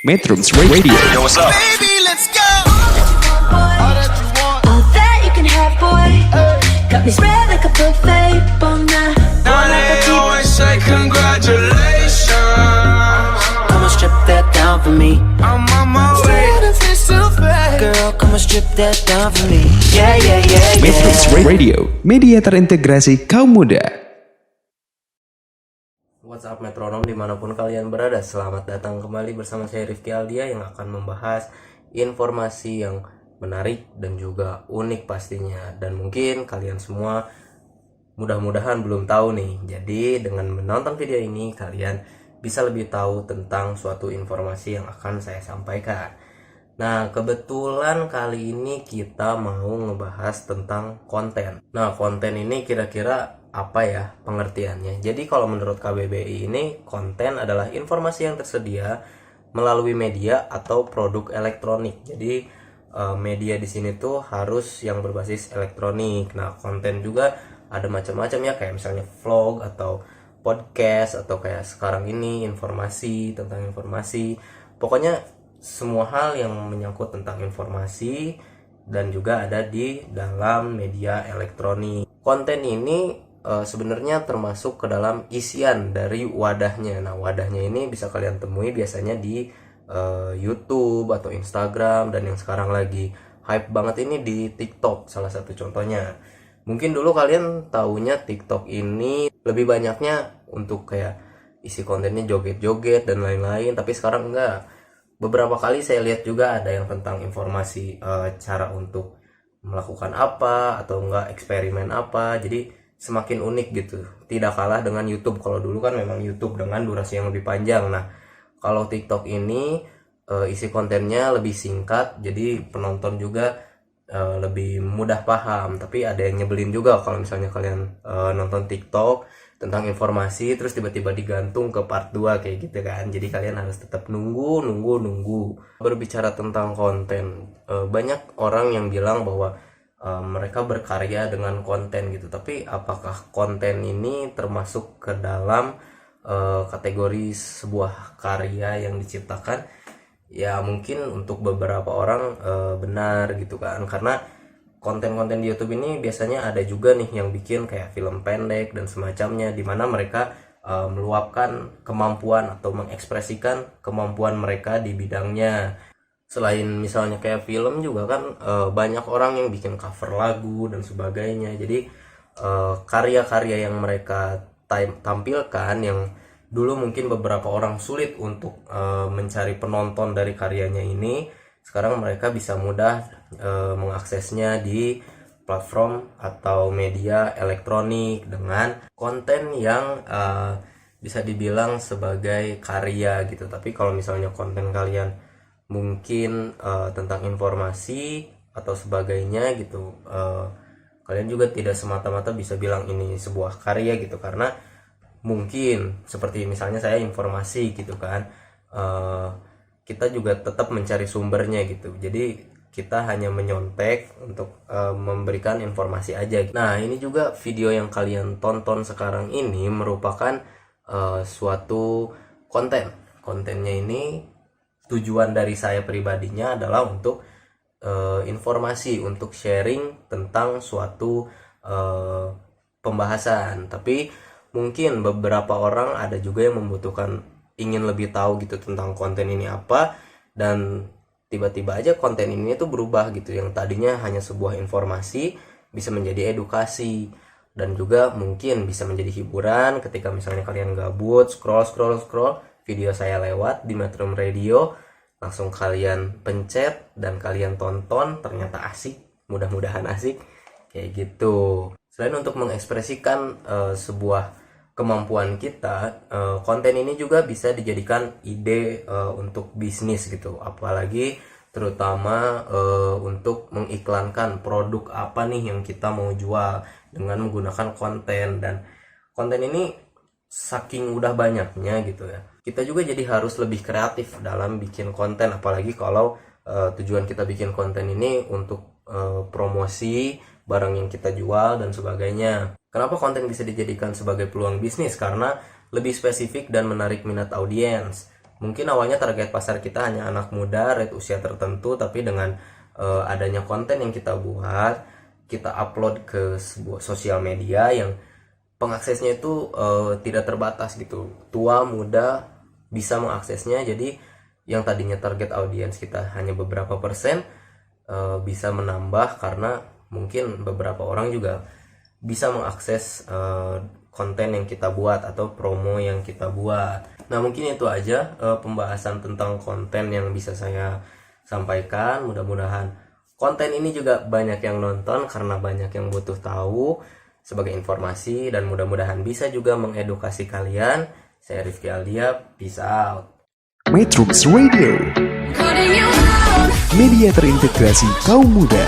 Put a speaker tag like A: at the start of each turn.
A: Metrums Radio.
B: Yo, what's up?
C: Baby, let's go.
D: All that you can have, boy. Got me spread like a buffet, bona.
B: Now they always say congratulations.
D: Come on, strip that down for me.
B: I'm on my way.
D: Girl, come on, strip that down for me. Yeah, yeah, yeah,
A: Metrums
D: yeah.
A: Radio, media terintegrasi kaum muda.
E: What's up metronom dimanapun kalian berada, selamat datang kembali bersama saya Rifki Aldia yang akan membahas informasi yang menarik dan juga unik pastinya. Dan mungkin kalian semua mudah-mudahan belum tahu nih. Jadi dengan menonton video ini kalian bisa lebih tahu tentang suatu informasi yang akan saya sampaikan. Nah, kebetulan kali ini kita mau ngebahas tentang konten. Nah, konten ini kira-kira apa ya pengertiannya? Jadi kalau menurut KBBI ini, konten adalah informasi yang tersedia melalui media atau produk elektronik. Jadi media di sini tuh harus yang berbasis elektronik. Nah, konten juga ada macam-macam ya, kayak misalnya vlog atau podcast atau kayak sekarang ini informasi tentang informasi. Pokoknya semua hal yang menyangkut tentang informasi dan juga ada di dalam media elektronik. Konten ini sebenarnya termasuk ke dalam isian dari wadahnya. Nah, wadahnya ini bisa kalian temui biasanya di YouTube atau Instagram, dan yang sekarang lagi hype banget ini di TikTok salah satu contohnya. Mungkin dulu kalian taunya TikTok ini lebih banyaknya untuk kayak isi kontennya joget-joget dan lain-lain, tapi sekarang enggak. Beberapa kali saya lihat juga ada yang tentang informasi cara untuk melakukan apa atau enggak eksperimen apa. Jadi semakin unik gitu, tidak kalah dengan YouTube. Kalau dulu kan memang YouTube dengan durasi yang lebih panjang. Nah, kalau TikTok ini isi kontennya lebih singkat, jadi penonton juga lebih mudah paham. Tapi ada yang nyebelin juga kalau misalnya kalian nonton TikTok tentang informasi terus tiba-tiba digantung ke part 2 kayak gitu kan. Jadi kalian harus tetap nunggu. Berbicara tentang konten, banyak orang yang bilang bahwa mereka berkarya dengan konten gitu, tapi apakah konten ini termasuk ke dalam kategori sebuah karya yang diciptakan? Ya mungkin untuk beberapa orang benar gitu kan, karena konten-konten di YouTube ini biasanya ada juga nih yang bikin kayak film pendek dan semacamnya, dimana mereka meluapkan kemampuan atau mengekspresikan kemampuan mereka di bidangnya. Selain misalnya kayak film juga kan banyak orang yang bikin cover lagu dan sebagainya. Jadi karya-karya yang mereka tampilkan yang dulu mungkin beberapa orang sulit untuk mencari penonton dari karyanya ini, sekarang mereka bisa mudah mengaksesnya di platform atau media elektronik dengan konten yang bisa dibilang sebagai karya gitu. Tapi kalau misalnya konten kalian mungkin tentang informasi atau sebagainya gitu, kalian juga tidak semata-mata bisa bilang ini sebuah karya gitu, karena mungkin seperti misalnya saya informasi gitu kan, kita juga tetap mencari sumbernya gitu. Jadi kita hanya menyontek untuk memberikan informasi aja. Nah, ini juga video yang kalian tonton sekarang ini merupakan suatu kontennya ini. Tujuan dari saya pribadinya adalah untuk informasi, untuk sharing tentang suatu pembahasan. Tapi mungkin beberapa orang ada juga yang membutuhkan, ingin lebih tahu gitu tentang konten ini apa, dan tiba-tiba aja konten ini tuh berubah gitu. Yang tadinya hanya sebuah informasi bisa menjadi edukasi, dan juga mungkin bisa menjadi hiburan ketika misalnya kalian gabut scroll video saya lewat di Metrum Radio, langsung kalian pencet dan kalian tonton, ternyata asik, mudah-mudahan asik kayak gitu. Selain untuk mengekspresikan sebuah kemampuan kita, konten ini juga bisa dijadikan ide untuk bisnis gitu, apalagi terutama untuk mengiklankan produk apa nih yang kita mau jual dengan menggunakan konten. Dan konten ini saking udah banyaknya gitu ya, kita juga jadi harus lebih kreatif dalam bikin konten, apalagi kalau tujuan kita bikin konten ini untuk promosi barang yang kita jual dan sebagainya. Kenapa konten bisa dijadikan sebagai peluang bisnis? Karena lebih spesifik dan menarik minat audiens. Mungkin awalnya target pasar kita hanya anak muda, rate usia tertentu, tapi dengan adanya konten yang kita buat, kita upload ke sebuah sosial media yang pengaksesnya itu tidak terbatas gitu. Tua, muda bisa mengaksesnya. Jadi yang tadinya target audiens kita hanya beberapa persen bisa menambah karena mungkin beberapa orang juga bisa mengakses konten yang kita buat atau promo yang kita buat. Nah, mungkin itu aja pembahasan tentang konten yang bisa saya sampaikan. Mudah-mudahan konten ini juga banyak yang nonton karena banyak yang butuh tahu sebagai informasi, dan mudah-mudahan bisa juga mengedukasi kalian. Saya Rifki Aldia, peace out.
A: Metrums Radio,
D: Calling you out.
A: media terintegrasi kaum muda.